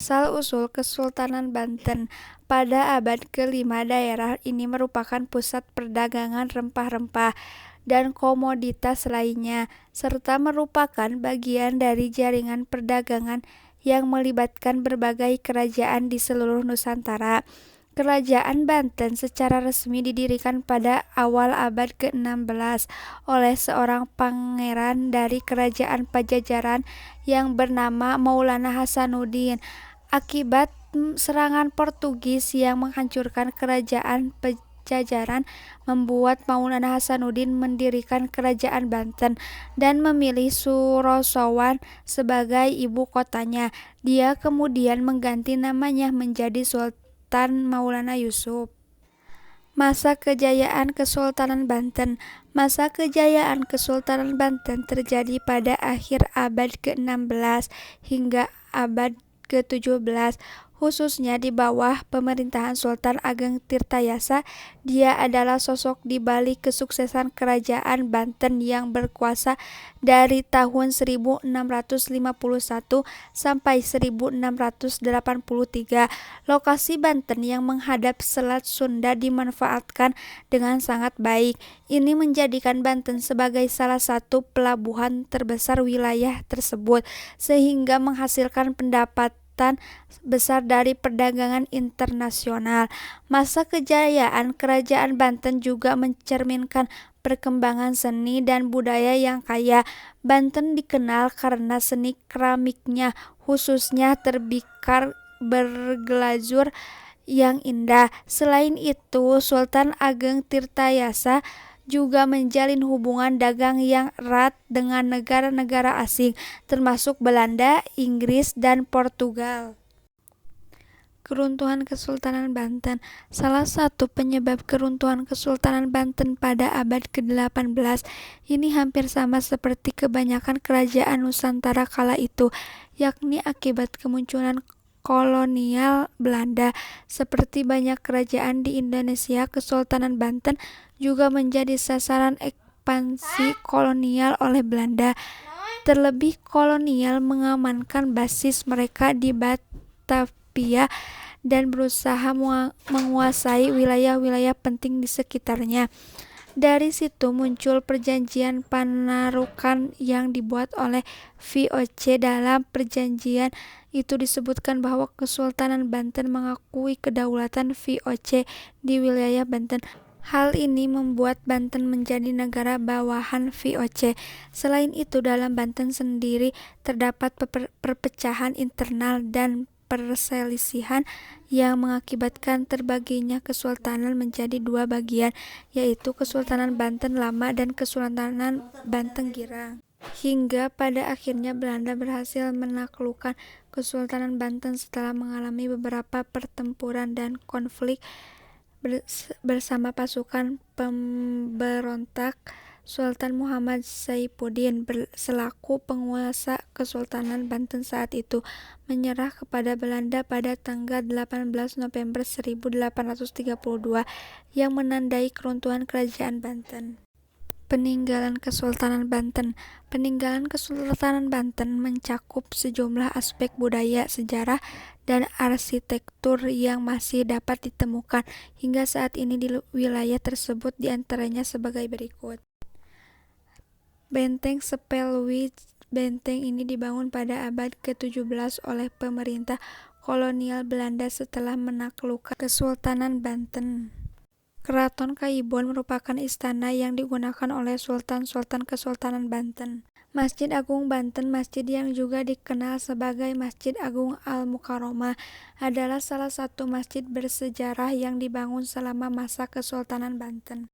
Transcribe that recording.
Asal-usul Kesultanan Banten. Pada abad ke-5, daerah ini merupakan pusat perdagangan rempah-rempah dan komoditas lainnya, serta merupakan bagian dari jaringan perdagangan yang melibatkan berbagai kerajaan di seluruh Nusantara. Kerajaan Banten secara resmi didirikan pada awal abad ke-16 oleh seorang pangeran dari kerajaan Pajajaran yang bernama Maulana Hasanuddin. Akibat serangan Portugis yang menghancurkan kerajaan Pajajaran, membuat Maulana Hasanuddin mendirikan kerajaan Banten dan memilih Surosowan sebagai ibu kotanya. Dia kemudian mengganti namanya menjadi Sultan Maulana Yusuf. Masa kejayaan Kesultanan Banten. Masa kejayaan Kesultanan Banten terjadi pada akhir abad ke-16 hingga abad ke-17, khususnya di bawah pemerintahan Sultan Ageng Tirtayasa. Dia adalah sosok di balik kesuksesan kerajaan Banten yang berkuasa dari tahun 1651 sampai 1683. Lokasi Banten yang menghadap Selat Sunda dimanfaatkan dengan sangat baik. Ini menjadikan Banten sebagai salah satu pelabuhan terbesar wilayah tersebut, sehingga menghasilkan pendapatan besar dari perdagangan internasional. Masa kejayaan Kerajaan Banten juga mencerminkan perkembangan seni dan budaya yang kaya. Banten dikenal karena seni keramiknya, khususnya tembikar berglazur yang indah. Selain itu, Sultan Ageng Tirtayasa juga menjalin hubungan dagang yang erat dengan negara-negara asing, termasuk Belanda, Inggris, dan Portugal. Keruntuhan Kesultanan Banten. Salah satu penyebab keruntuhan Kesultanan Banten pada abad ke-18 ini hampir sama seperti kebanyakan kerajaan Nusantara kala itu, yakni akibat kemunculan kolonial Belanda. Seperti banyak kerajaan di Indonesia, Kesultanan Banten juga menjadi sasaran ekspansi kolonial oleh Belanda. Terlebih, kolonial mengamankan basis mereka di Batavia dan berusaha menguasai wilayah-wilayah penting di sekitarnya. Dari situ muncul perjanjian Panarukan yang dibuat oleh VOC. Dalam perjanjian itu disebutkan bahwa Kesultanan Banten mengakui kedaulatan VOC di wilayah Banten. Hal ini membuat Banten menjadi negara bawahan VOC. Selain itu, dalam Banten sendiri terdapat perpecahan internal dan perselisihan yang mengakibatkan terbaginya kesultanan menjadi dua bagian, yaitu Kesultanan Banten Lama dan Kesultanan Banten Girang. Hingga pada akhirnya Belanda berhasil menaklukkan Kesultanan Banten setelah mengalami beberapa pertempuran dan konflik bersama pasukan pemberontak. Sultan Muhammad Saifuddin selaku penguasa Kesultanan Banten saat itu menyerah kepada Belanda pada tanggal 18 November 1832 yang menandai keruntuhan Kerajaan Banten. Peninggalan Kesultanan Banten. Peninggalan Kesultanan Banten mencakup sejumlah aspek budaya, sejarah, dan arsitektur yang masih dapat ditemukan hingga saat ini di wilayah tersebut, diantaranya sebagai berikut. Benteng Spelwijk. Benteng ini dibangun pada abad ke-17 oleh pemerintah kolonial Belanda setelah menaklukkan Kesultanan Banten. Keraton Kayibon merupakan istana yang digunakan oleh sultan-sultan Kesultanan Banten. Masjid Agung Banten. Masjid yang juga dikenal sebagai Masjid Agung Al-Mukarromah adalah salah satu masjid bersejarah yang dibangun selama masa Kesultanan Banten.